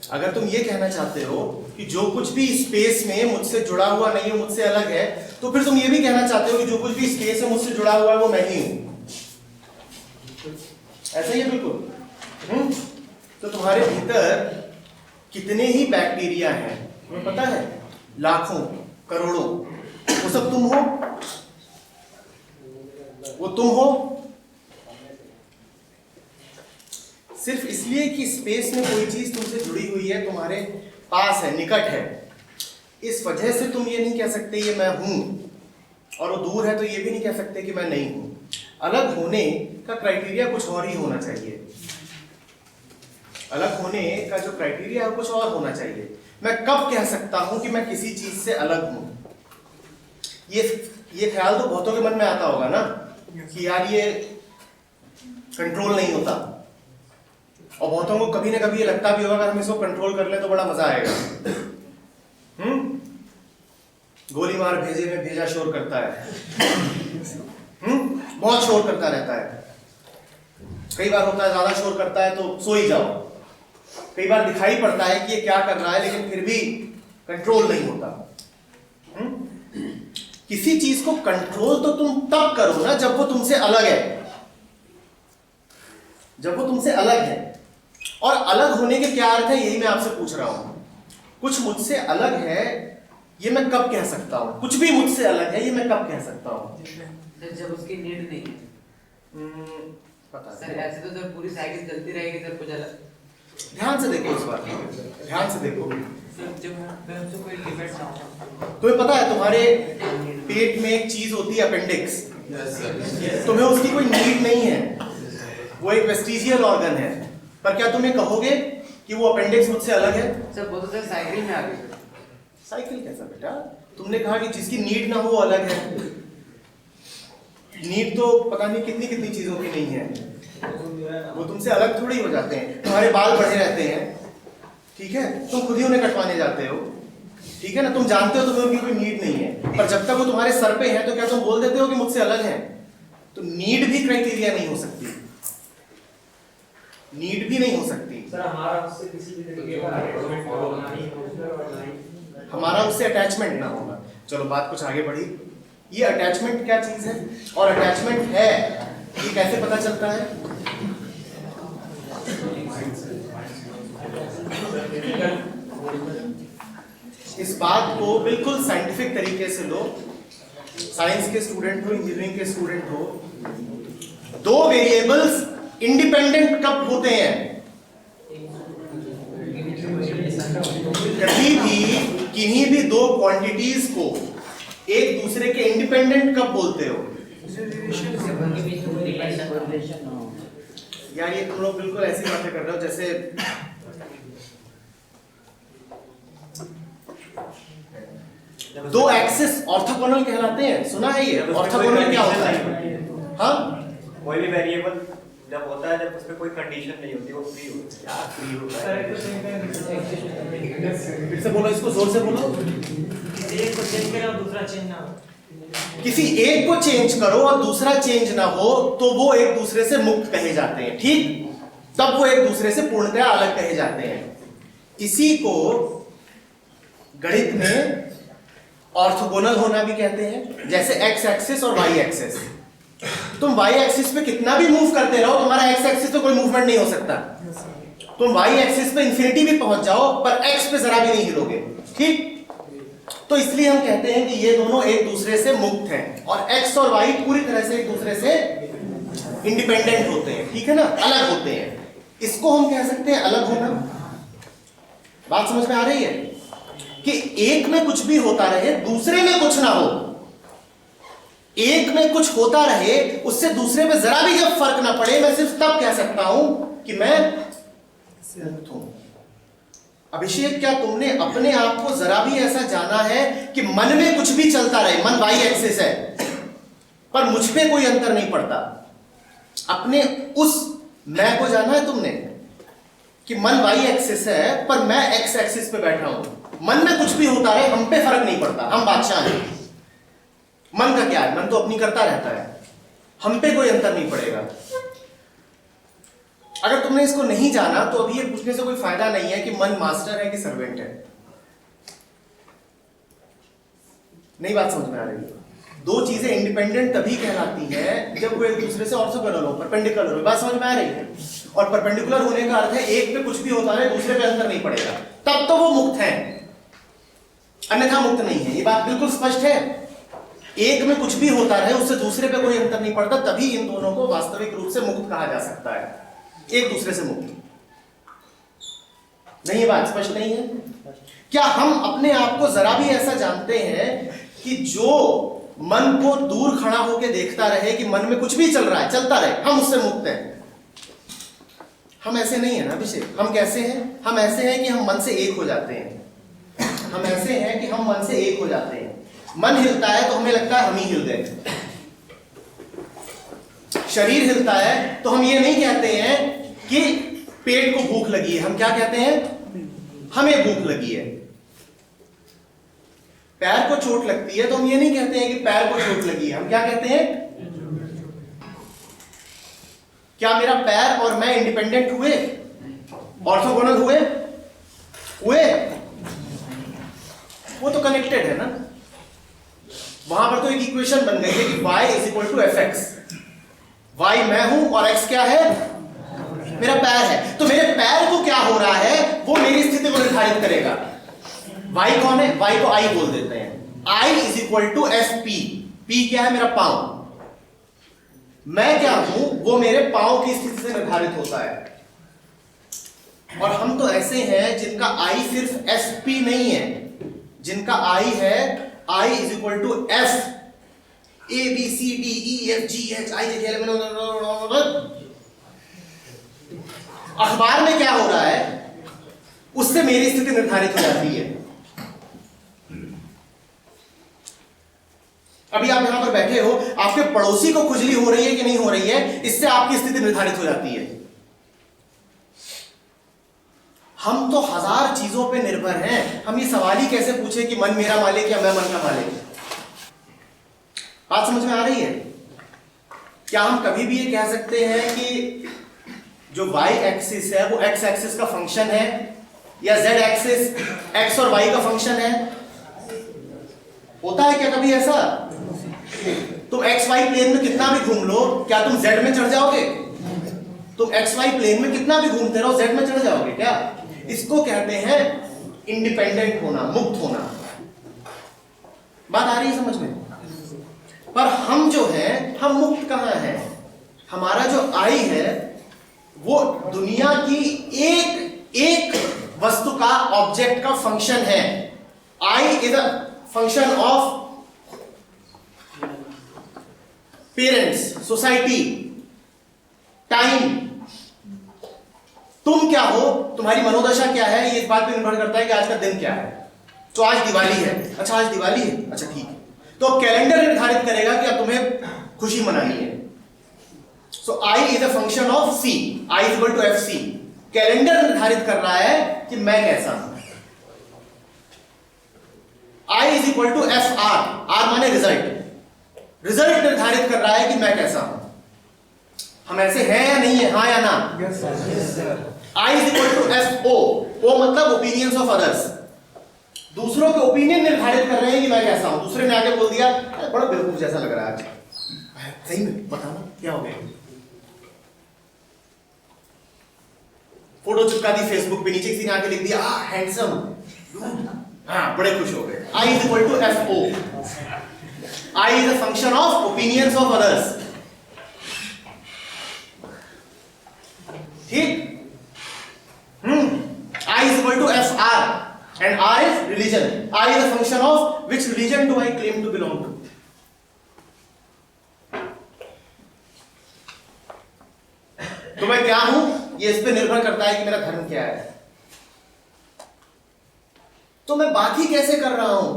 अगर तुम ये कहना चाहते हो कि जो कुछ भी स्पेस में मुझसे जुड़ा हुआ नहीं है, मुझसे अलग है, तो फिर तुम ये भी कहना चाहते हो कि जो कुछ भी स्पेस में मुझसे जुड़ा हुआ है वो मैं ही हूं। ऐसा ही है बिल्कुल। तो तुम्हारे भीतर कितने ही बैक्टीरिया हैं तुम्हें पता है? लाखों, करोड़ों। वो सब तुम हो, वो तुम हो। सिर्फ इसलिए कि स्पेस में कोई चीज तुमसे जुड़ी हुई है, तुम्हारे पास है, निकट है, इस वजह से तुम ये नहीं कह सकते ये मैं हूं, और वो दूर है तो ये भी नहीं कह सकते कि मैं नहीं हूं। अलग होने का क्राइटेरिया कुछ और ही होना चाहिए। अलग होने का जो क्राइटेरिया है कुछ और होना चाहिए। मैं कब कह सकता हूं कि मैं किसी चीज से अलग हूं? ये ख्याल तो बहुतों के मन में आता होगा ना कि यार ये कंट्रोल नहीं होता, और बहुतों को कभी ना कभी ये लगता भी होगा अगर हम इसको कंट्रोल कर ले तो बड़ा मजा आएगा। गोली मार भेजे में भेजा शोर करता है। बहुत शोर करता रहता है। कई बार होता है ज्यादा शोर करता है तो सो ही जाओ। कई बार दिखाई पड़ता है कि ये क्या कर रहा है लेकिन फिर भी कंट्रोल नहीं होता। किसी चीज को कंट्रोल तो तुम तब करो ना जब वो तुमसे अलग है, जब वो तुमसे अलग है। और अलग होने के क्या अर्थ है यही मैं आपसे पूछ रहा हूं। कुछ मुझसे अलग है ये मैं कब कह सकता हूं? कुछ भी मुझसे अलग है ये मैं कब कह सकता हूं? जब उसकी नीड नहीं है। पता सर ऐसे तो जब पूरी साइकिल चलती रहेगी सर कुछ अलग। ध्यान से देखो इस बात को, ध्यान से देखो। जब कोई लिमिट ना हो। तुम्हें पता है तुम्हारे पेट में एक चीज होती है अपेंडिक्स। तुम्हें उसकी कोई नीड नहीं है, वो एक वेस्टिजियल ऑर्गन है, पर क्या तुम ये कहोगे कि वो अपेंडिक्स मुझसे अलग है? सर वो तो सर साइकिल में आ गई। साइकिल कैसा बेटा? तुमने कहा कि जिसकी नीड ना हो वो अलग है। नीड तो पता नहीं कितनी कितनी चीजों की नहीं है, वो तुमसे अलग थोड़ी हो जाते हैं। तुम्हारे बाल बढ़े रहते हैं, ठीक है, तुम खुद ही उन्हें कटवाने जाते हो, ठीक है ना, तुम जानते हो तुम्हें उनकी कोई नीड नहीं है, पर जब तक वो तुम्हारे सर पे है तो क्या तुम बोल देते हो कि मुझसे अलग है? तो नीड भी क्राइटेरिया नहीं हो सकती, नीड भी नहीं हो सकती। सर हमारा उससे किसी भी तरीके का अटैचमेंट होना नहीं, हमारा उससे अटैचमेंट ना होना। चलो बात कुछ आगे बढ़ी। ये अटैचमेंट क्या चीज है और अटैचमेंट है ये कैसे पता चलता है? इस बात को बिल्कुल साइंटिफिक तरीके से लो। साइंस के स्टूडेंट हो, इंजीनियरिंग के स्टूडेंट हो, दो वेरिएबल्स इंडिपेंडेंट कब होते हैं? कभी भी किन्हीं भी दो क्वांटिटीज को एक दूसरे के इंडिपेंडेंट कब बोलते हो? यार ये तुम लोग बिल्कुल ऐसी बातें कर रहे हो जैसे दो एक्सिस ऑर्थोगोनल कहलाते हैं। सुना है ये? ऑर्थोगोनल क्या होता है? हाँ, कोई भी वेरिएबल जब होता है, जब उसमें कोई कंडीशन नहीं होती, वो फ्री होता है। क्या फ्री होता है? फिर से बोलो, इसको जोर से बोलो। एक को चेंज करो और दूसरा चेंज ना हो। किसी एक को चेंज करो और दूसरा चेंज ना हो तो वो एक दूसरे से मुक्त कहे जाते हैं, ठीक? तब वो एक दूसरे से पूर्णतः अलग कहे जाते हैं। इसी को गणित में ऑर्थोगोनल होना भी कहते हैं। जैसे एक्स एक्सिस और वाई एक्सिस, तुम वाई एक्सिस पे कितना भी मूव करते रहो, तुम्हारा एक्स एक्सिस पे कोई मूवमेंट नहीं हो सकता। तुम वाई एक्सिस पे इंफिनिटी भी पहुंच जाओ पर एक्स पे जरा भी नहीं हिलोगे, ठीक? तो इसलिए हम कहते हैं कि ये दोनों एक दूसरे से मुक्त हैं और एक्स और वाई पूरी तरह से एक दूसरे से इंडिपेंडेंट होते हैं, ठीक है ना, अलग होते हैं। इसको हम कह सकते हैं अलग होना। बात समझ में आ रही है कि एक में कुछ भी होता रहे, दूसरे में कुछ ना हो। एक में कुछ होता रहे, उससे दूसरे में जरा भी जब फर्क ना पड़े, मैं सिर्फ तब कह सकता हूं कि मैं मुक्त हूं। अभिषेक, क्या तुमने अपने आप को जरा भी ऐसा जाना है कि मन में कुछ भी चलता रहे, मन वाई एक्सिस है पर मुझ पे कोई अंतर नहीं पड़ता? अपने उस मैं को जाना है तुमने कि मन वाई एक्सिस है पर मैं एक्स एक्सिस पे बैठा हूं, मन में कुछ भी होता रहे, हम पे फर्क नहीं पड़ता, हम बादशाह हैं। मन का क्या है? मन तो अपनी करता रहता है, हम पे कोई अंतर नहीं पड़ेगा। अगर तुमने इसको नहीं जाना तो अभी ये पूछने से कोई फायदा नहीं है कि मन मास्टर है कि सर्वेंट है। नहीं बात समझ में आ रही है? दो चीजें इंडिपेंडेंट तभी कहलाती हैं जब वो एक दूसरे से ऑर्थोगोनल हो, परपेंडिकुलर हो। बात समझ में आ रही है? और परपेंडिकुलर होने का अर्थ है एक पे कुछ भी होता है दूसरे पे अंतर नहीं पड़ेगा, तब तो वो मुक्त है, अन्यथा मुक्त नहीं है। ये बात बिल्कुल स्पष्ट है। एक में कुछ भी होता रहे उससे दूसरे पे कोई अंतर नहीं पड़ता, तभी इन दोनों को वास्तविक रूप से मुक्त कहा जा सकता है, एक दूसरे से मुक्त। नहीं, ये बात स्पष्ट नहीं है? क्या हम अपने आप को जरा भी ऐसा जानते हैं कि जो मन को दूर खड़ा होकर देखता रहे कि मन में कुछ भी चल रहा है, चलता रहे, हम उससे मुक्त हैं? हम ऐसे नहीं है ना अभिषेक। हम कैसे हैं? हम ऐसे हैं कि हम मन से एक हो जाते हैं। हम ऐसे हैं कि हम मन से एक हो जाते हैं। मन हिलता है तो हमें लगता है हम ही हिल गए, शरीर हिलता है तो हम ये नहीं कहते हैं कि पेट को भूख लगी है, हम क्या कहते हैं? हमें भूख लगी है। पैर को चोट लगती है तो हम ये नहीं कहते हैं कि पैर को चोट लगी है, हम क्या कहते हैं? क्या मेरा पैर और मैं इंडिपेंडेंट हुए, ऑर्थोगोनल हुए? वो तो कनेक्टेड है ना। वहां पर तो एक इक्वेशन बन गई है कि y is equal to f x. Y मैं हूं और x क्या है? मेरा पैर है। तो मेरे पैर को क्या हो रहा है वो मेरी स्थिति को निर्धारित करेगा। y कौन है? y को I बोल देते हैं। I is equal to f p. P क्या है? मेरा पांव। मैं क्या हूं वो मेरे पांव की स्थिति से निर्धारित होता है। और हम तो ऐसे हैं जिनका I सिर्फ एस पी नहीं है, जिनका I है I is equal to F A B C D E F G H I J K L. अखबार में क्या हो रहा है उससे मेरी स्थिति निर्धारित हो जाती है। अभी आप यहां पर बैठे हो, आपके पड़ोसी को खुजली हो रही है कि नहीं हो रही है, इससे आपकी स्थिति निर्धारित हो जाती है। हम तो हजार चीजों पे निर्भर हैं। हम ये सवाल ही कैसे पूछे कि मन मेरा मालिक या मैं मन का मालिक? बात समझ में आ रही है? क्या हम कभी भी ये कह सकते हैं कि जो y एक्सिस है वो x एक्सिस का फंक्शन है या z एक्सिस x और y का फंक्शन है? होता है क्या कभी ऐसा? तुम xy प्लेन में कितना भी घूम लो, क्या तुम z में चढ़ जाओगे? तुम xy प्लेन में कितना भी घूमते रहो z में चढ़ जाओगे क्या? इसको कहते हैं इंडिपेंडेंट होना, मुक्त होना। बात आ रही है समझ में? पर हम जो है, हम मुक्त कहां हैं? हमारा जो आई है वो दुनिया की एक वस्तु का, ऑब्जेक्ट का फंक्शन है। I is a function of parents, society, time. तुम क्या हो, तुम्हारी मनोदशा क्या है, ये इस बात पे निर्भर करता है कि आज का दिन क्या है। तो आज दिवाली है, अच्छा आज दिवाली है, अच्छा ठीक है, तो कैलेंडर निर्धारित करेगा कि अब तुम्हें खुशी मनानी है। So I is a function of C, I is equal to F C. Calendar निर्धारित कर रहा है कि मैं कैसा हूं। I is equal to F R, R माने रिजल्ट। रिजल्ट निर्धारित कर रहा है कि मैं कैसा हूं। हम ऐसे हैं या नहीं है, हाँ या ना? I is equal to F O, O मतलब ओपिनियंस ऑफ अदर्स। दूसरों के ओपिनियन निर्धारित कर रहे हैं कि मैं कैसा हूं। दूसरे ने आके बोल दिया बड़ा बेवकूफ जैसा लग रहा है आज, सही में बताना क्या हो गया? फोटो चिपका दी फेसबुक पे, नीचे किसी ने आके लिख दिया हैंडसम, हाँ बड़े खुश हो गए। I is equal to F O. I is a function of opinions of others. ठीक? I is equal to FR and R is religion. I is a function of which religion do I claim to belong to? तो मैं क्या हूं ये इस पे निर्भर करता है कि मेरा धर्म क्या है। तो मैं बात ही कैसे कर रहा हूं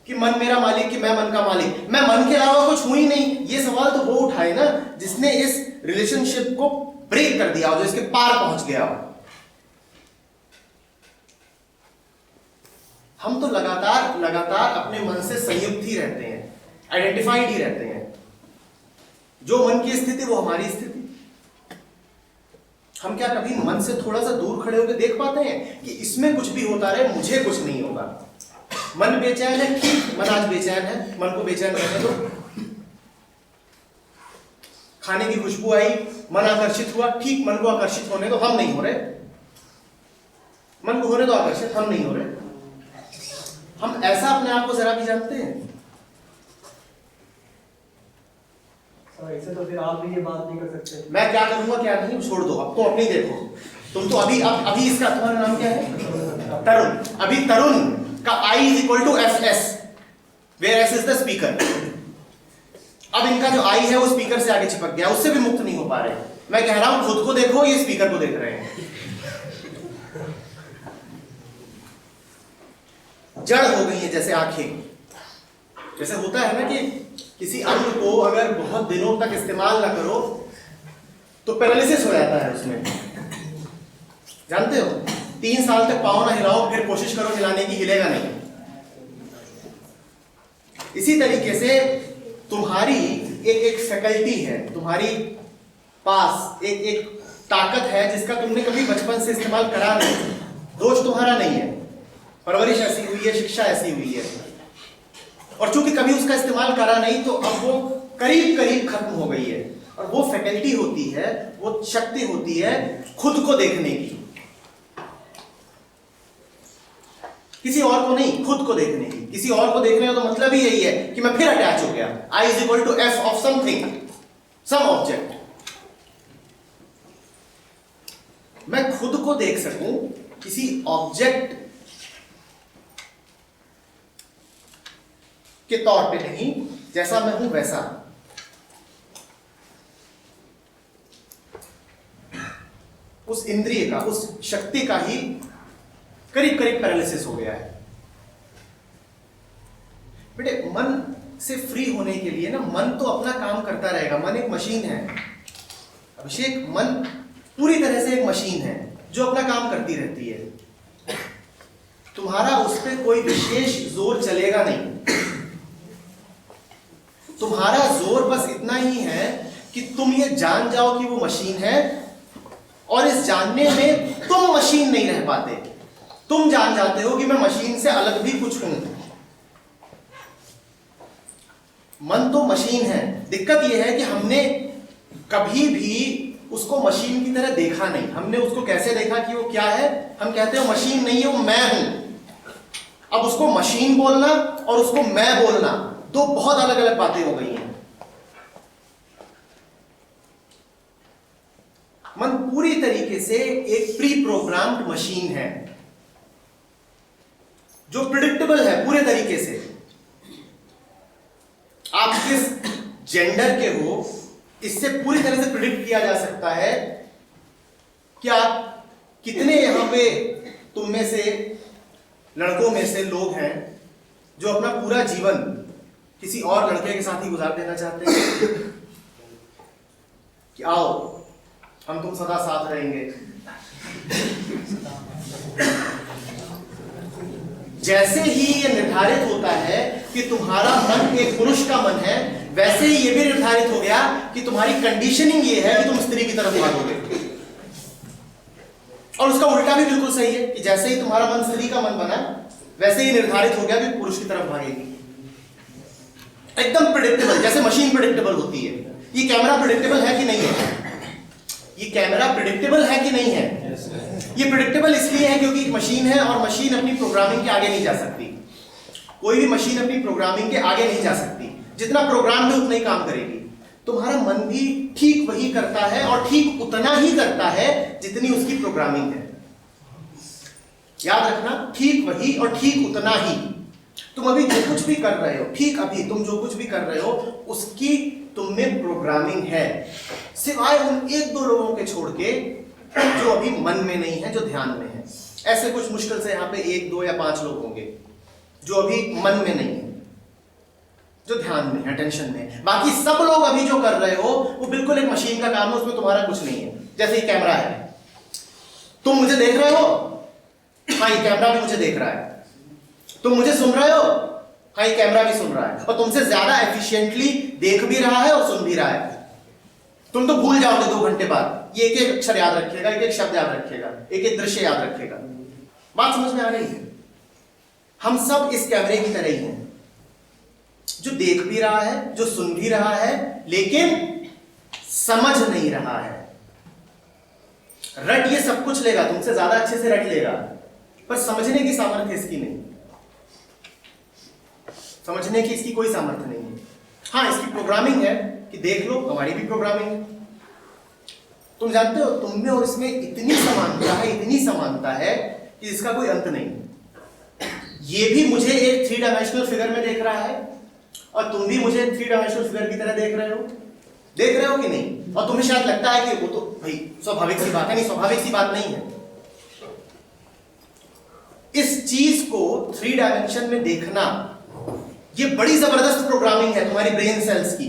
कि मन मेरा मालिक कि मैं मन का मालिक? मैं मन के अलावा कुछ हूं ही नहीं। ये सवाल तो वो उठाए ना जिसने इस रिलेशनशिप को ब्रेक कर दिया हो, जो इसके पार पहुंच गया हो। हम तो लगातार अपने मन से संयुक्त ही रहते हैं, आइडेंटिफाइड ही रहते हैं। जो मन की स्थिति वो हमारी स्थिति। हम क्या कभी मन से थोड़ा सा दूर खड़े होकर देख पाते हैं कि इसमें कुछ भी होता रहे, मुझे कुछ नहीं होगा। मन बेचैन है, ठीक, मन आज बेचैन है, मन को बेचैन रहने दो। खाने की खुशबू आई, मन आकर्षित हुआ, ठीक, मन को आकर्षित होने दो, हम नहीं हो रहे। मन को होने दो आकर्षित, हम नहीं हो रहे। हम ऐसा अपने आप को जरा भी जानते हैं? ऐसे तो फिर आप भी ये बात नहीं कर सकते। मैं क्या करूंगा क्या नहीं छोड़ दो, अब तो अपनी देखो। तुम तो अभी इसका तुम्हारा नाम क्या है? तरुण। अभी तरुण का I is equal to FS, where S is the speaker। अब इनका जो I है वो स्पीकर से आगे चिपक गया, उससे भी मुक्त नहीं हो पा रहे। मैं कह रहा हूं खुद को देखो, ये स्पीकर को देख रहे हैं। जड़ हो गई है जैसे आंखें। जैसे होता है ना कि किसी अंग को अगर बहुत दिनों तक इस्तेमाल ना करो तो पैरालिसिस हो जाता है उसमें, जानते हो? 3 साल तक पाँव ना हिलाओ, फिर कोशिश करो हिलाने की, हिलेगा नहीं। इसी तरीके से तुम्हारी एक फैकल्टी है, तुम्हारी पास एक ताकत है जिसका तुमने कभी बचपन से इस्तेमाल करा नहीं। दोष तुम्हारा नहीं है, परवरिश ऐसी हुई है, शिक्षा ऐसी हुई है, और चूंकि कभी उसका इस्तेमाल करा नहीं तो अब वो करीब करीब खत्म हो गई है। और वो फैकल्टी होती है, वो शक्ति होती है खुद को देखने की, किसी और को नहीं, खुद को देखने की। किसी और को देखने का तो मतलब ही यही है कि मैं फिर अटैच हो गया। I is equal to F of something, some object। मैं खुद को देख सकूं किसी ऑब्जेक्ट के तौर पे नहीं, जैसा मैं हूं वैसा। उस इंद्रिय का, उस शक्ति का ही करीब करीब पैरालिसिस हो गया है। बेटे, मन से फ्री होने के लिए ना, मन तो अपना काम करता रहेगा। मन एक मशीन है अभिषेक, मन पूरी तरह से एक मशीन है जो अपना काम करती रहती है। तुम्हारा उस पर कोई विशेष जोर चलेगा नहीं। तुम्हारा जोर बस इतना ही है कि तुम ये जान जाओ कि वो मशीन है, और इस जानने में तुम मशीन नहीं रह पाते। तुम जान जाते हो कि मैं मशीन से अलग भी कुछ हूं। मन तो मशीन है। दिक्कत यह है कि हमने कभी भी उसको मशीन की तरह देखा नहीं। हमने उसको कैसे देखा कि वो क्या है? हम कहते हो मशीन नहीं है, वो मैं हूं। अब उसको मशीन बोलना और उसको मैं बोलना, दो बहुत अलग अलग बातें हो गई हैं। मन पूरी तरीके से एक प्री प्रोग्राम्ड मशीन है जो प्रिडिक्टेबल है पूरे तरीके से। आप किस जेंडर के हो इससे पूरी तरह से प्रिडिक्ट किया जा सकता है कि आप कितने यहां पे तुम में से, लड़कों में से लोग हैं जो अपना पूरा जीवन किसी और लड़के के साथ ही गुजार देना चाहते हैं कि आओ हम तुम सदा साथ रहेंगे। जैसे ही ये निर्धारित होता है कि तुम्हारा मन एक पुरुष का मन है, वैसे ही ये भी निर्धारित हो गया कि तुम्हारी कंडीशनिंग ये है कि तुम स्त्री की तरफ भागोगे। और उसका उल्टा भी बिल्कुल सही है कि जैसे ही तुम्हारा मन स्त्री का मन बना, वैसे ही निर्धारित हो गया कि पुरुष की तरफ भागेगी। एकदम प्रेडिक्टेबल, जैसे मशीन प्रेडिक्टेबल होती है। ये कैमरा प्रेडिक्टेबल है कि नहीं है? ये कैमरा प्रेडिक्टेबल है कि नहीं है? ये प्रेडिक्टेबल इसलिए है क्योंकि एक मशीन है और मशीन अपनी प्रोग्रामिंग के आगे नहीं जा सकती। कोई भी मशीन अपनी प्रोग्रामिंग के आगे नहीं जा सकती। जितना प्रोग्राम में उतना ही काम करेगी। तुम्हारा मन भी ठीक वही करता है और ठीक उतना ही करता है जितनी उसकी प्रोग्रामिंग है। याद रखना, ठीक वही और ठीक उतना ही। तुम अभी जो कुछ भी कर रहे हो, ठीक अभी तुम जो कुछ भी कर रहे हो उसकी तुम में प्रोग्रामिंग है, सिवाय उन 1-2 लोगों के छोड़ के जो अभी मन में नहीं है, जो ध्यान में है। ऐसे कुछ मुश्किल से यहाँ पे 1, 2 या 5 लोग होंगे जो अभी मन में नहीं है, जो ध्यान में है, टेंशन में है। बाकी सब लोग अभी जो कर रहे हो वो बिल्कुल एक मशीन का काम है, उसमें तुम्हारा कुछ नहीं है। जैसे ये कैमरा है, तुम मुझे देख रहे हो, हाँ ये कैमरा भी मुझे देख रहा है। तुम मुझे सुन रहे हो, हाँ ये कैमरा भी सुन रहा है, और तुमसे ज्यादा एफिशिएंटली देख भी रहा है और सुन भी रहा है। तुम तो भूल जाओगे 2 घंटे बाद, ये एक एक अक्षर याद रखेगा, एक एक शब्द याद रखेगा, एक एक दृश्य याद रखेगा। बात समझ में आ रही है? हम सब इस कैमरे की तरह ही हैं, जो देख भी रहा है, जो सुन भी रहा है, लेकिन समझ नहीं रहा है। रट ये सब कुछ लेगा, तुमसे ज्यादा अच्छे से रट लेगा, पर समझने की सामर्थ्य इसकी नहीं, समझने की इसकी कोई सामर्थ्य नहीं है। हाँ, इसकी प्रोग्रामिंग है कि देख लो, हमारी भी प्रोग्रामिंग है। तुम जानते हो, तुम में और इसमें इतनी समानता है, इतनी समानता है कि इसका कोई अंत नहीं। ये भी मुझे एक 3 डायमेंशनल फिगर में देख रहा है, और तुम भी मुझे 3 डायमेंशनल फिगर की तरह देख रहे हो कि नहीं? और तुम्हें शायद लगता है कि वो तो भाई स्वाभाविक सी बात है। नहीं, स्वाभाविक सी बात नहीं है। इस चीज को 3 डायमेंशन में देखना, ये बड़ी जबरदस्त प्रोग्रामिंग है तुम्हारी ब्रेन सेल्स की,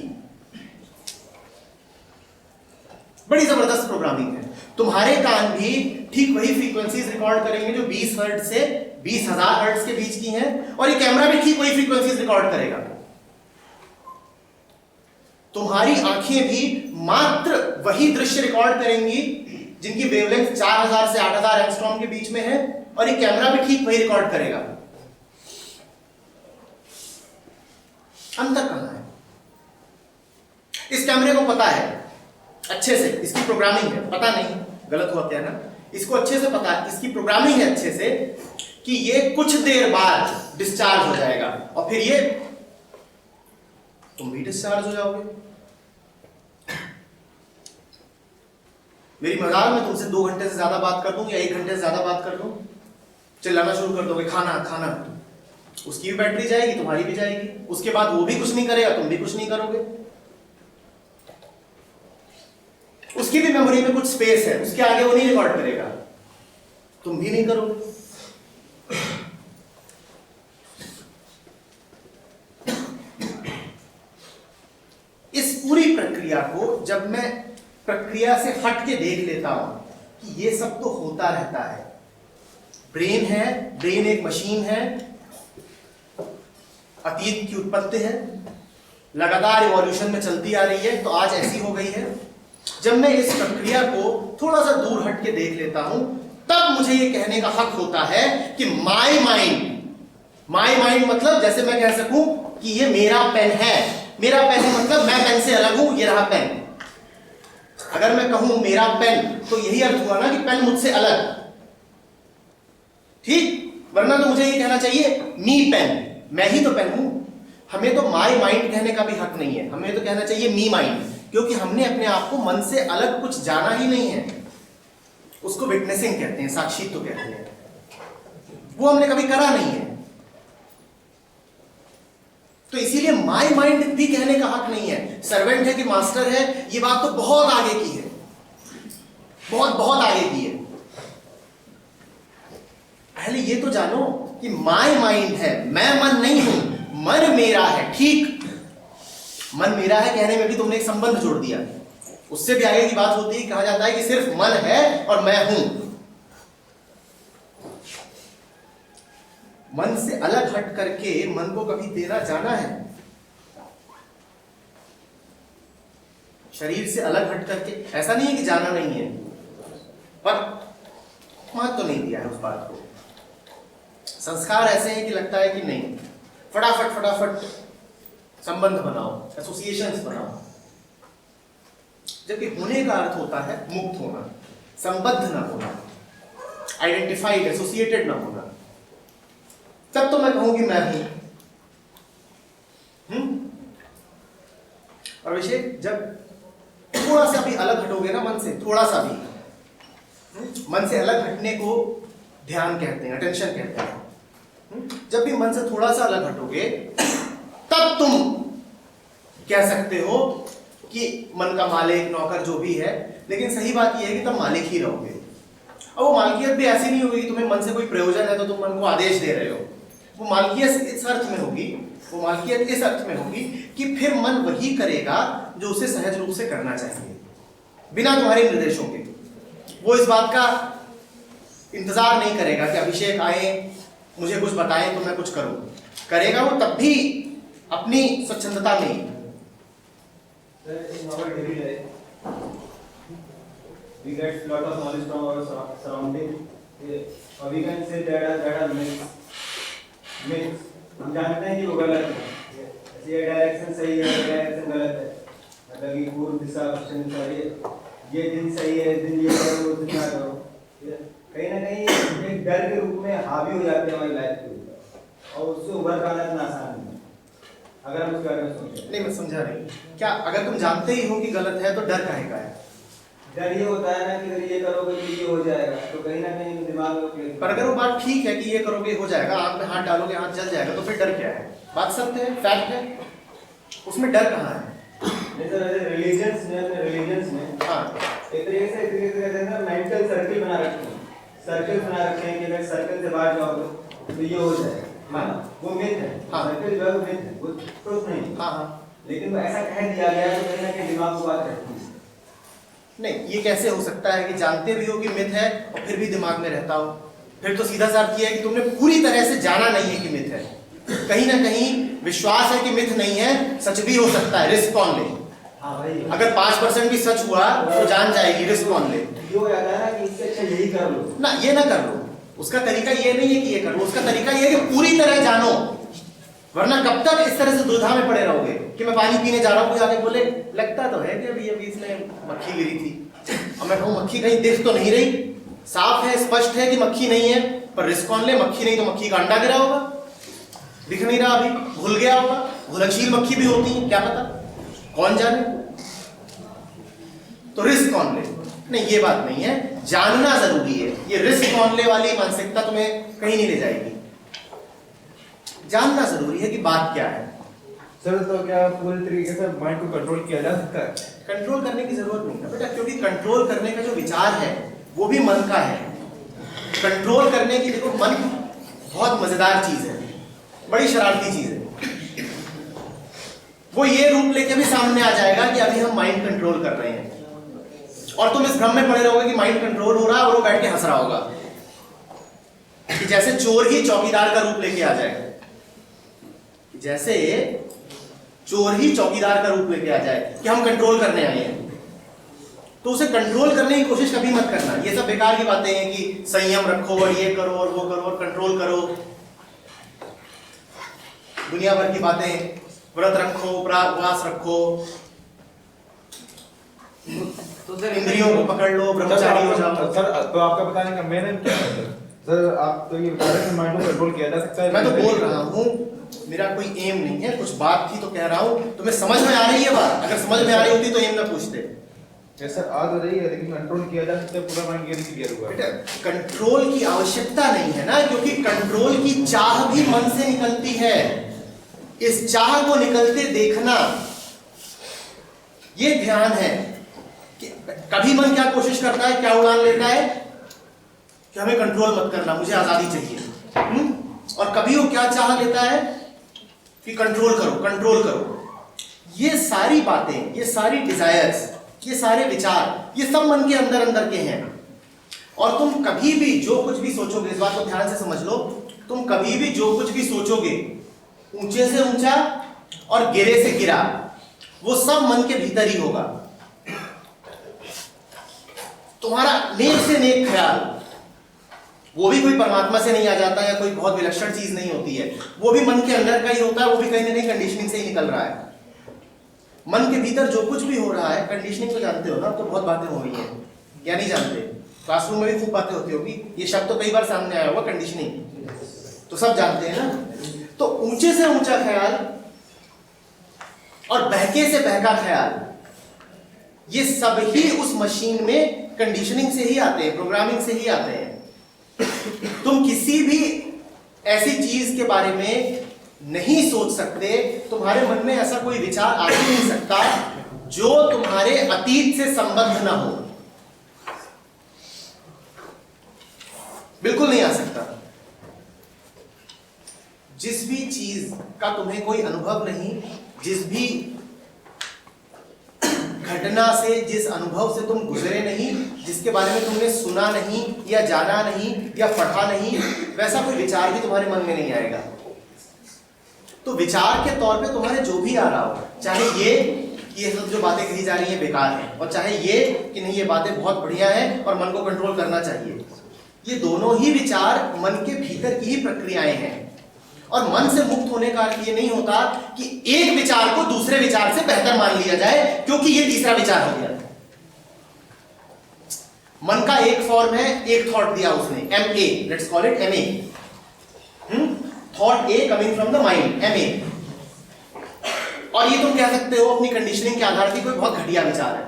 बड़ी जबरदस्त प्रोग्रामिंग है। तुम्हारे कान भी ठीक वही फ्रीक्वेंसीज रिकॉर्ड करेंगे जो 20 हर्ट्ज से 20,000 हर्ट्ज के बीच की हैं, और ये कैमरा भी ठीक वही फ्रीक्वेंसीज रिकॉर्ड करेगा। तुम्हारी आंखें भी मात्र वही दृश्य रिकॉर्ड करेंगी जिनकी वेवलेंथ 4000 से 8000 एंगस्ट्रॉम के बीच में है, और ये कैमरा भी ठीक वही रिकॉर्ड करेगा। अंतर कहां है? इस कैमरे को पता है अच्छे से, इसकी प्रोग्रामिंग है, पता नहीं गलत हुआ क्या ना, इसको अच्छे से पता है, इसकी प्रोग्रामिंग है अच्छे से कि ये कुछ देर बाद डिस्चार्ज हो जाएगा, और फिर ये तुम भी डिस्चार्ज हो जाओगे। मेरी मजाल में तुमसे 2 घंटे से ज्यादा बात कर दूं या 1 घंटे से ज्यादा बात कर दूं, चिल्लाना शुरू कर दोगे खाना खाना, उसकी भी बैटरी जाएगी, तुम्हारी भी जाएगी। उसके बाद वो भी कुछ नहीं करेगा, तुम भी कुछ नहीं करोगे। उसकी भी मेमोरी में कुछ स्पेस है, उसके आगे वो नहीं रिकॉर्ड करेगा, तुम भी नहीं करोगे। इस पूरी प्रक्रिया को जब मैं प्रक्रिया से हट के देख लेता हूं कि ये सब तो होता रहता है, ब्रेन है, ब्रेन एक मशीन है, अतीत की उत्पत्ति है, लगातार इवोल्यूशन में चलती आ रही है, तो आज ऐसी हो गई है। जब मैं इस प्रक्रिया को थोड़ा सा दूर हट के देख लेता हूं, तब मुझे ये कहने का हक होता है कि माई माइंड मतलब जैसे मैं कह सकूं कि ये मेरा पेन है। मेरा पेन है मतलब मैं पेन से अलग हूं, ये रहा पेन। अगर मैं कहूं मेरा पेन, तो यही अर्थ हुआ ना कि पेन मुझसे अलग, ठीक? वरना तो मुझे ये कहना चाहिए मी पेन, मैं ही तो पेन हूं। हमें तो माई माइंड कहने का भी हक नहीं है, हमें तो कहना चाहिए मी माइंड, क्योंकि हमने अपने आप को मन से अलग कुछ जाना ही नहीं है। उसको विटनेसिंग कहते हैं, साक्षित्व कहते हैं, वो हमने कभी करा नहीं है। तो इसीलिए माई माइंड भी कहने का हक नहीं है। सर्वेंट है कि मास्टर है, ये बात तो बहुत आगे की है, बहुत बहुत आगे की है। पहले ये तो जानो कि माई माइंड है, मैं मन नहीं हूं, मन मेरा है। ठीक, मन मेरा है कहने में भी तुमने एक संबंध जोड़ दिया। उससे भी आगे की बात होती है, कहा जाता है कि सिर्फ मन है और मैं हूं। मन से अलग हट करके मन को कभी तेरा जाना है? शरीर से अलग हट करके ऐसा नहीं है कि जाना नहीं है, पर महत्व तो नहीं दिया है उस बात को। संस्कार ऐसे हैं कि लगता है कि नहीं, फटाफट संबंध बनाओ, एसोसिएशंस बनाओ, जबकि होने का अर्थ होता है मुक्त होना, संबद्ध ना होना, आइडेंटिफाइड, एसोसिएटेड ना होना। तब तो मैं कहूंगी मैं हूं। और विषय जब थोड़ा सा भी अलग हटोगे ना मन से, थोड़ा सा भी, मन से अलग हटने को ध्यान कहते हैं, अटेंशन कहते हैं। जब भी मन से थोड़ा सा अलग हटोगे, तब तुम कह सकते हो कि मन का मालिक, नौकर जो भी है। लेकिन सही बात यह है कि तुम मालिक ही रहोगे। और वो मालिकियत भी ऐसी नहीं होगी कि तुम्हें मन से कोई प्रयोजन है तो तुम मन को आदेश दे रहे हो। वो मालिकियत इस अर्थ में होगी, वो मालिकियत इस अर्थ में होगी कि फिर मन वही करेगा जो उसे सहज रूप से करना चाहिए, बिना तुम्हारे निर्देशों के। वो इस बात का इंतजार नहीं करेगा कि अभिषेक आए, मुझे कुछ बताएं तो मैं कुछ करूं। करेगा वो तब भी अपनी स्वच्छंदता में। We get lot of knowledge from our surrounding. Or we can say that are myths. हम जानते हैं कि वो गलत है, ये डायरेक्शन सही है, ये डायरेक्शन गलत है, मतलब कि पूर्व दिशा पश्चिम दिशा, ये दिन सही है, दिन ये करो, दिन ना करो, कहीं ना कहीं एक डर के रूप में हावी हो जाते हैं हमारी लाइफ के ऊपर, और उससे उभर पाना इतना आसान नहीं है अगर हम उसके बारे में सोचें। नहीं, मैं समझा नहीं। क्या अगर तुम जानते ही हो कि गलत है तो डर काहे का है? डर ये होता है ना कि अगर ये करोगे तो ये हो जाएगा, तो कहीं ना कहीं दिमाग में क्लिक। पर अगर वो बात ठीक है कि ये करोगे हो जाएगा, आग में हाथ डालोगे हाथ जल जाएगा, तो फिर डर क्या है? बात सत्य है, फैक्ट है, उसमें डर कहाँ है? जैसे रिलीजन्स में हाँ, एक तरीके से कहते हैं ना, मेंटल सर्किल बना रखे हैं, कि अगर सर्कल से बाहर जाओगे तो ये हो जाएगा। हाँ, वो मिथ है। हाँ, सर्कल जो है वो मिथ है, वो ट्रुथ नहीं। हाँ, लेकिन वो ऐसा कह दिया गया तो कहीं ना कहीं दिमाग को बात रहती है। नहीं, ये कैसे हो सकता है कि जानते भी हो कि मिथ है और फिर भी दिमाग में रहता हो? फिर तो सीधा सा अर्थ ये है कि तुमने पूरी तरह से जाना नहीं है कि मिथ है। कहीं ना कहीं विश्वास है कि मिथ नहीं है, सच भी हो सकता है, रिस्क कौन ले? हाँ भाई, अगर 5% भी सच हुआ तो जान जाएगी, रिस्क कौन ले? ये हो जाता है ना कि इससे अच्छा यही कर लो ना, ये ना कर लो। उसका तरीका ये नहीं है कि ये कर लो, उसका तरीका ये है कि पूरी तरह जानो, वरना कब तक इस तरह से दुविधा में पड़े रहोगे कि मैं पानी पीने जा रहा हूँ, कोई आके बोले लगता तो है कि अभी इसमें मक्खी गिरी थी, और मैं कहूँ मक्खी कहीं दिख तो नहीं रही, साफ है, स्पष्ट है कि मक्खी नहीं है, पर रिस्क कौन ले? मक्खी नहीं तो मक्खी का अंडा गिरा होगा, दिख नहीं रहा, अभी घुल गया होगा, घुलनशील मक्खी भी होती है, क्या पता, कौन जाने? तो रिस्क कौन ले? नहीं, ये बात नहीं है, जानना जरूरी है। ये रिस्क कौन ले वाली मानसिकता तुम्हें कहीं नहीं ले जाएगी। जानना जरूरी है कि बात क्या है। सर, तो क्या पूरी तरीके से माइंड को कंट्रोल किया जा सकता है? कंट्रोल करने की जरूरत नहीं है बेटा, क्योंकि कंट्रोल करने का जो विचार है वो भी मन का है। कंट्रोल करने की, देखो, मन बहुत मजेदार चीज है, बड़ी शरारती चीज है। वो ये रूप लेके भी सामने आ जाएगा कि अभी हम माइंड कंट्रोल कर रहे हैं, और तुम इस भ्रम में पड़े रहोगे कि माइंड कंट्रोल हो रहा है, और वो बैठ के हंस रहा होगा कि जैसे चोर ही चौकीदार का रूप लेके आ जाए, जैसे चोर ही चौकीदार का रूप लेके आ जाए कि हम कंट्रोल करने आए हैं। तो उसे कंट्रोल करने की कोशिश कभी मत करना। ये सब बेकार की बातें हैं कि संयम रखो और ये करो और वो करो और कंट्रोल करो, दुनिया भर की बातें, व्रत रखो, उपवास रखो, तो सर इंद्रियों को पकड़ लो, ब्रह्मचारी हो जाओ। सर, तो आपका बताने का मेन एम क्या है? सर, आप तो ये बता रहे हैं कि माइंड को कंट्रोल किया जा सकता है। मैं तो बोल रहा हूँ, मेरा कोई एम नहीं है, कुछ बात थी तो कह रहा हूँ। तुम्हें समझ में आ रही है बात? अगर समझ में आ रही होती तो एम ना पूछते। सर, आ तो रही है, लेकिन कंट्रोल किया जा सकता है, पूरा माइंड क्लियर हुआ बेटा, कंट्रोल की आवश्यकता नहीं है ना, क्योंकि कंट्रोल की चाह भी मन से निकलती है। इस चाह को निकलते देखना, ये ध्यान है कि कभी मन क्या कोशिश करता है, क्या उड़ान लेता है कि हमें कंट्रोल मत करना, मुझे आजादी चाहिए। और कभी वो क्या चाह लेता है कि कंट्रोल करो, कंट्रोल करो। ये सारी बातें, ये सारी डिजायर्स, ये सारे विचार, ये सब मन के अंदर अंदर के हैं। और तुम कभी भी जो कुछ भी सोचोगे, इस बात को ध्यान से समझ लो, तुम कभी भी जो कुछ भी सोचोगे, ऊंचे से ऊंचा और गिरे से गिरा, वो सब मन के भीतर ही होगा। तुम्हारा नेक से नेक ख्याल, वो भी कोई परमात्मा से नहीं आ जाता या कोई बहुत विलक्षण चीज नहीं होती है, वो भी मन के अंदर का ही होता है, वो भी कहीं ना कहीं कंडीशनिंग से ही निकल रहा है। मन के भीतर जो कुछ भी हो रहा है, कंडीशनिंग तो जानते हो ना, तो बहुत बातें हो रही हैं, क्या नहीं जानते? क्लासरूम में भी खूब बातें होती होगी, ये शब्द तो कई बार सामने आया होगा, कंडीशनिंग, तो सब जानते हैं ना। तो ऊंचे से ऊंचा ख्याल और बहके से बहका ख्याल, ये सब ही उस मशीन में कंडीशनिंग से ही आते हैं, प्रोग्रामिंग से ही आते हैं। तुम किसी भी ऐसी चीज के बारे में नहीं सोच सकते, तुम्हारे मन में ऐसा कोई विचार आ ही नहीं सकता जो तुम्हारे अतीत से संबद्ध ना हो, बिल्कुल नहीं आ सकता। जिस भी चीज का तुम्हें कोई अनुभव नहीं, जिस भी घटना से, जिस अनुभव से तुम गुजरे नहीं, जिसके बारे में तुमने सुना नहीं या जाना नहीं या पढ़ा नहीं, वैसा कोई विचार भी तुम्हारे मन में नहीं आएगा। तो विचार के तौर पे तुम्हारे जो भी आ रहा हो, चाहे ये कि ये सब जो बातें कही जा रही हैं बेकार हैं, और चाहे ये कि नहीं ये बातें बहुत बढ़िया हैं और मन को कंट्रोल करना चाहिए। ये दोनों ही विचार मन के भीतर की ही प्रक्रियाएं हैं, और मन से मुक्त होने का अर्थ ये नहीं होता कि एक विचार को दूसरे विचार से बेहतर मान लिया जाए क्योंकि ये तीसरा विचार हो गया। मन का एक फॉर्म है, एक थॉट दिया उसने, MA, let's call it MA, thought A coming from the mind, MA। और ये तुम कह सकते हो अपनी कंडीशनिंग के आधार पर कोई बहुत घटिया विचार है,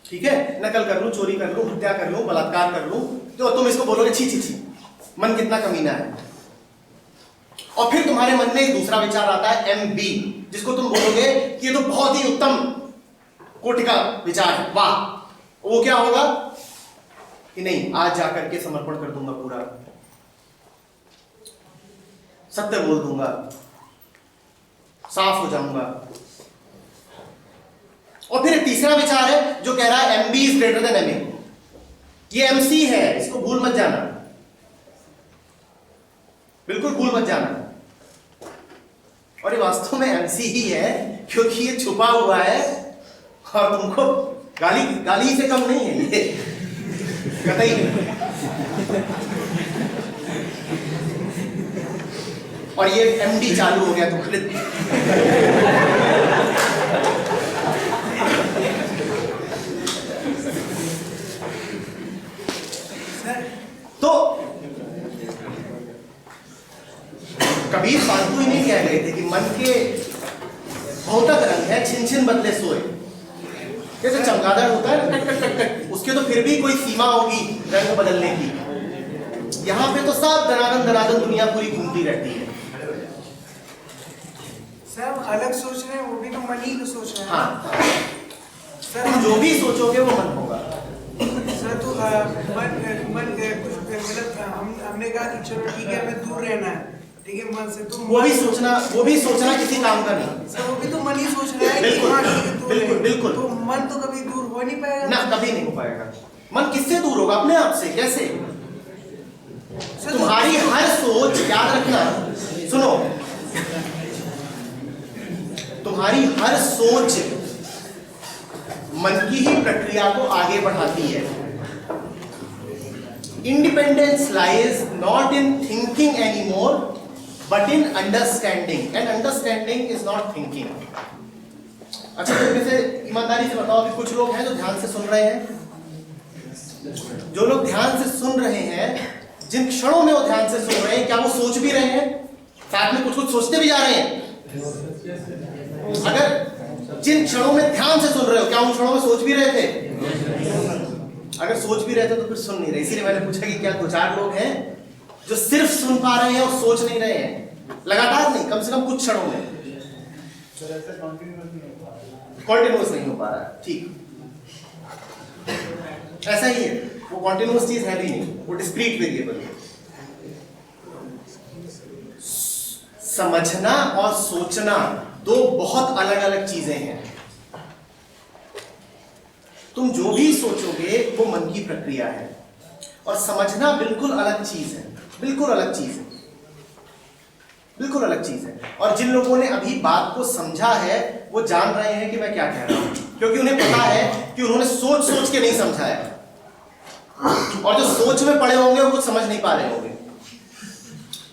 ठीक है, नकल कर लूं, चोरी कर लूं, हत्या कर लूं, बलात्कार कर लूं, तो तुम इसको बोलोगे छी छी छी, मन कितना कमीना है। और फिर तुम्हारे मन में एक दूसरा विचार आता है MB, जिसको तुम बोलोगे कि ये तो बहुत ही उत्तम कोटि का विचार है, वाह। वो क्या होगा कि नहीं, आज जाकर के समर्पण कर दूंगा, पूरा सत्य बोल दूंगा, साफ हो जाऊंगा। और फिर एक तीसरा विचार है जो कह रहा है MB is greater than MA, ये MC है, इसको भूल मत जाना, बिल्कुल भूल मत जाना। और ये वास्तव में MC ही है क्योंकि ये छुपा हुआ है और तुमको गाली से कम नहीं है ये, कतई नहीं। और ये MD चालू हो गया तुम्हारे। तो कबीर फालतू ही नहीं कह रहे थे कि मन के बहुतक रंग है, छिन छिन बदले सोए। जैसे चमगादड़ होता है ना, कट कट कट कट, उसके तो फिर भी कोई सीमा होगी रंग बदलने की। यहाँ पे तो सब दनादन दुनिया पूरी घूमती रहती है। सर अलग सोच रहे हैं, वो भी तो मन ही को सोच रहे हैं। हाँ, सर तुम जो भी सोचोगे वो मन होगा। सर तो मन कुछ मतलब हमने कहा कि चलो ठीक है हमें दूर रहना है, ठीक है मन से, तो वो भी सोचना किसी काम का नहीं। सर वो भी तो मन ही सोच रहा है कि बिल्कुल, हाँ ठीक है दूर बिल्कुल, है। बिल्कुल। तो मन तो कभी दूर हो नहीं पाएगा ना, कभी नहीं हो पाएगा। मन किससे दूर होगा? अपने आप से। कैसे? सर, तुम्हारी हर सोच, याद रखना, सुनो, तुम्हारी हर सोच मन की ही प्रक्रिया को आगे बढ़ाती है। Independence lies not in thinking anymore but in understanding, and understanding is not thinking. अच्छा, तो से ईमानदारी से बताओ कि कुछ लोग हैं जो ध्यान से सुन रहे हैं, जो लोग ध्यान से सुन रहे हैं, जिन क्षणों में वो ध्यान से सुन रहे हैं, क्या वो सोच भी रहे हैं? साथ में कुछ कुछ सोचते भी जा रहे हैं। अगर जिन क्षणों में ध्यान से सुन रहे हो, क्या उन क्षणों में सोच भी रहे थे? अगर सोच भी रहे थे तो फिर सुन नहीं रहे। इसीलिए मैंने पूछा कि क्या दो चार लोग हैं जो सिर्फ सुन पा रहे हैं और सोच नहीं रहे हैं, लगातार नहीं, कम से कम कुछ क्षणों में। कॉन्टिन्यूस नहीं हो पा रहा है, ठीक, ऐसा ही है। वो कॉन्टिन्यूस चीज है भी नहीं, वो डिस्क्रीट वेरिएबल है। समझना और सोचना दो बहुत अलग अलग चीजें हैं। तुम जो भी सोचोगे वो मन की प्रक्रिया है, और समझना बिल्कुल अलग चीज है, बिल्कुल अलग चीज है, बिल्कुल अलग चीज है। और जिन लोगों ने अभी बात को समझा है वो जान रहे हैं कि मैं क्या कह रहा हूं, क्योंकि उन्हें पता है कि उन्होंने सोच सोच के नहीं समझा है, और जो सोच में पड़े होंगे वो कुछ समझ नहीं पा रहे होंगे।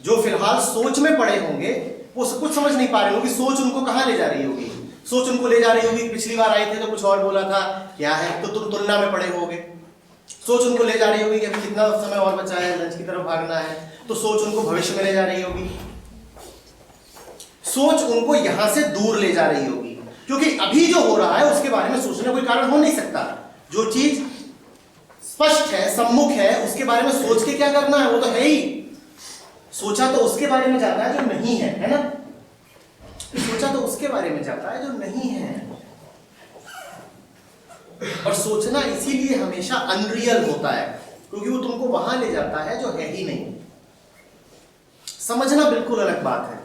जो फिलहाल सोच में पड़े होंगे वो कुछ समझ नहीं पा रहे होंगे। सोच उनको कहां ले जा रही होगी? सोच उनको ले जा रही होगी, पिछली बार आए थे तो कुछ और बोला था, क्या है, तो तुम तुलना में पड़े होगे। सोच उनको ले जा रही होगी कि अभी कितना समय और बचा है, लंच की तरफ भागना है, तो सोच उनको भविष्य में ले जा रही होगी। सोच उनको यहां से दूर ले जा रही होगी, क्योंकि अभी जो हो रहा है उसके बारे में सोचने कोई कारण हो नहीं सकता। जो चीज स्पष्ट है, सम्मुख है, उसके बारे में सोच के क्या करना है? वो तो है ही। सोचा तो उसके बारे में जाता है जो नहीं है ना? सोचा तो उसके बारे में जाता है जो नहीं है। और सोचना इसीलिए हमेशा अनरियल होता है, क्योंकि वो तुमको वहां ले जाता है जो है ही नहीं। समझना बिल्कुल अलग बात है।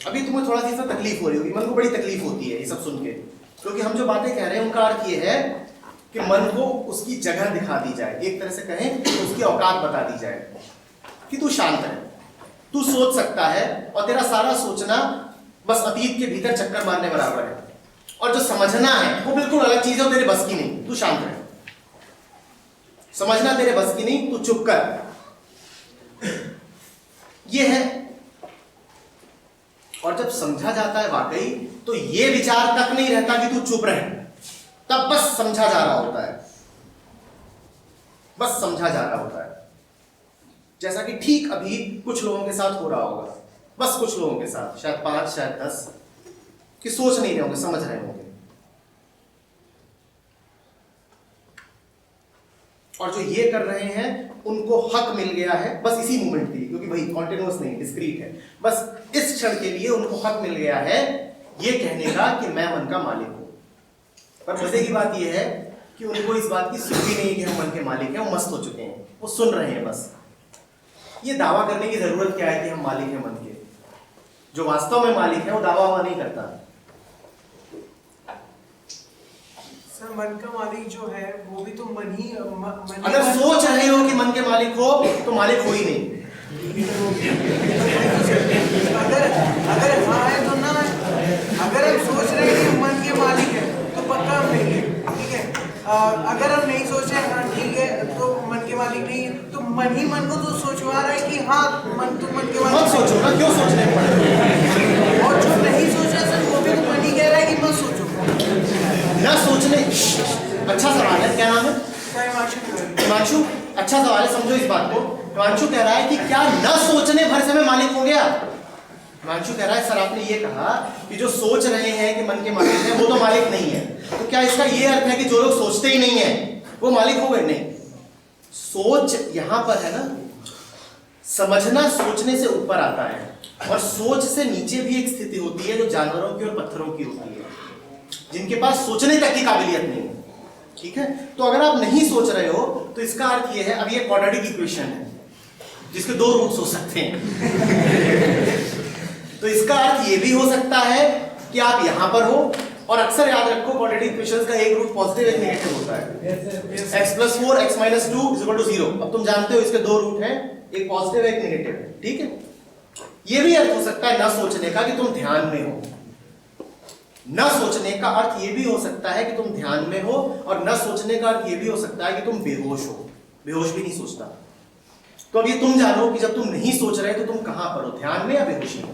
अभी तुम्हें थोड़ा सी इसमें तकलीफ हो रही होगी, मन को बड़ी तकलीफ होती है ये सब सुन के, क्योंकि हम जो बातें कह रहे हैं उनका अर्थ ये है कि मन को उसकी जगह दिखा दी जाए, एक तरह से कहें तो उसकी औकात बता दी जाए कि तू शांत है, तू सोच सकता है, और तेरा सारा सोचना बस अतीत के भीतर चक्कर मारने बराबर है। और जो समझना है वो बिल्कुल अलग चीज है, तेरे बस की नहीं, तू शांत रह। समझना तेरे बस की नहीं, तू चुप कर, ये है। और जब समझा जाता है वाकई, तो ये विचार तक नहीं रहता कि तू चुप रहे, तब बस समझा जा रहा होता है, बस समझा जा रहा होता है। जैसा कि ठीक अभी कुछ लोगों के साथ हो रहा होगा, बस कुछ लोगों के साथ, शायद 5 शायद 10, कि सोच नहीं रहे होंगे, समझ रहे होंगे। और जो ये कर रहे हैं उनको हक मिल गया है बस इसी मूवमेंट के लिए, क्योंकि भाई कॉन्टिन्यूअस नहीं, डिस्क्रीट है, बस इस क्षण के लिए उनको हक मिल गया है ये कहने का कि मैं मन का मालिक हूं। पर मजे की बात ये है कि उनको इस बात की सुधि नहीं कि हम मन के मालिक हैं, वो मस्त हो चुके हैं, वो सुन रहे हैं बस। ये दावा करने की जरूरत क्या है कि हम मालिक हैं मन के? जो वास्तव में मालिक है वो दावा हुआ नहीं करता। सर मन का मालिक जो है वो भी तो मन ही अगर सोच रहे हो कि मन के मालिक हो तो मालिक हो ही नहीं। अगर हाँ है तो ना, अगर हम सोच रहे हैं कि मन के मालिक है तो पक्का हम नहीं है, ठीक है। अगर हम नहीं सोच रहे हाँ ठीक है तो मन के मालिक नहीं है, तो मन ही मन को तो सोचवा रहा है कि हाँ मन तो मन के मालिक। मत सोचो ना, क्यों सोचने पड़े? और जो नहीं सोच रहा सर वो भी तो मन ही कह रहा है कि मत सोचो। ना सोचने, अच्छा सवाल है, क्या नाम है? हिमांशु, अच्छा सवाल है, समझो इस बात को। हिमांशु कह रहा है कि क्या न सोचने भर से मैं मालिक हो गया? हिमांशु कह रहा है सर आपने ये कहा कि जो सोच रहे हैं कि मन के मालिक हैं वो तो मालिक नहीं है, तो क्या इसका ये अर्थ है कि जो लोग सोचते ही नहीं है वो मालिक हो गए? नहीं, सोच यहां पर है ना, समझना सोचने से ऊपर आता है, और सोच से नीचे भी एक स्थिति होती है जो जानवरों की और पत्थरों की होती है, जिनके पास सोचने तक की काबिलियत नहीं है, ठीक है। तो अगर आप नहीं सोच रहे हो तो इसका अर्थ ये है, अब ये क्वाड्रेटिक इक्वेशन है जिसके 2 रूट्स हो सकते हैं तो इसका अर्थ ये भी हो सकता है कि आप यहां पर हो, और अक्सर याद रखो क्वाड्रेटिक इक्वेशंस का एक रूट पॉजिटिव एक नेगेटिव होता है। x + 4 x - 2 = 0। अब तुम जानते हो इसके 2 रूट हैं, एक पॉजिटिव एक नेगेटिव है, ठीक है। ये भी अर्थ हो सकता है ना सोचने का कि तुम ध्यान में हो। न सोचने का अर्थ ये भी हो सकता है कि तुम ध्यान में हो, और न सोचने का अर्थ ये भी हो सकता है कि तुम बेहोश हो। बेहोश भी नहीं सोचता। तो अब ये तुम जानो कि जब तुम नहीं सोच रहे तो तुम कहां पर हो, ध्यान में या बेहोशी में?